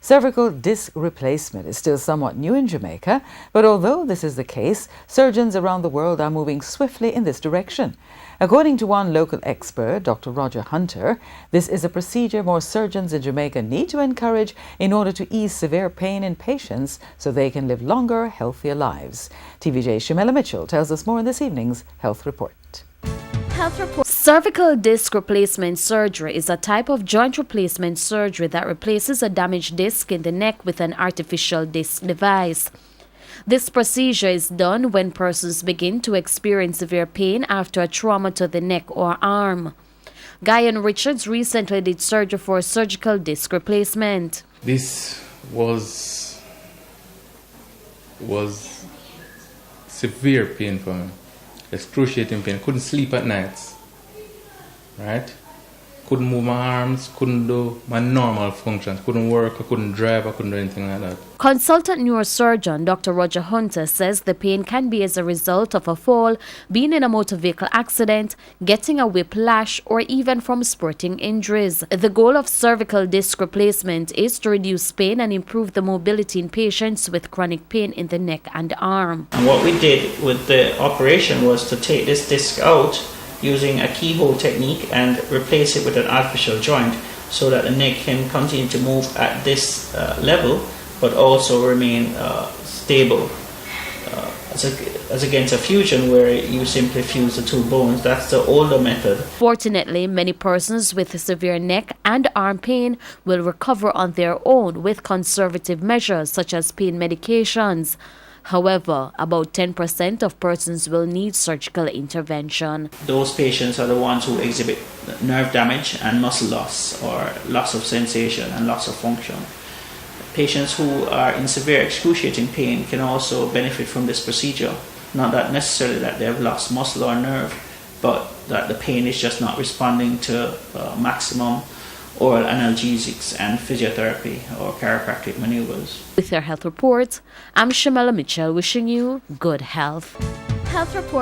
Cervical disc replacement is still somewhat new in Jamaica, but although this is the case, surgeons around the world are moving swiftly in this direction. According to one local expert, Dr. Roger Hunter, this is a procedure more surgeons in Jamaica need to encourage in order to ease severe pain in patients so they can live longer, healthier lives. TVJ's Shamela Mitchell tells us more in this evening's Health Report. Cervical disc replacement surgery is a type of joint replacement surgery that replaces a damaged disc in the neck with an artificial disc device. This procedure is done when persons begin to experience severe pain after a trauma to the neck or arm. Guyan Richards recently did surgery for surgical disc replacement. This was severe pain for me. Excruciating pain. Couldn't sleep at nights. Right? Couldn't move my arms, couldn't do my normal functions, couldn't work, I couldn't drive, I couldn't do anything like that. Consultant neurosurgeon Dr. Roger Hunter says the pain can be as a result of a fall, being in a motor vehicle accident, getting a whiplash, or even from sporting injuries. The goal of cervical disc replacement is to reduce pain and improve the mobility in patients with chronic pain in the neck and arm. And what we did with the operation was to take this disc out using a keyhole technique and replace it with an artificial joint so that the neck can continue to move at this level but also remain stable. As against a fusion where you simply fuse the two bones. That's the older method. Fortunately, many persons with severe neck and arm pain will recover on their own with conservative measures such as pain medications. However, about 10% of persons will need surgical intervention. Those patients are the ones who exhibit nerve damage and muscle loss or loss of sensation and loss of function. Patients who are in severe excruciating pain can also benefit from this procedure. Not that necessarily that they have lost muscle or nerve, but that the pain is just not responding to maximum oral analgesics and physiotherapy or chiropractic maneuvers. With your health report, I'm Shamela Mitchell wishing you good health. Health report.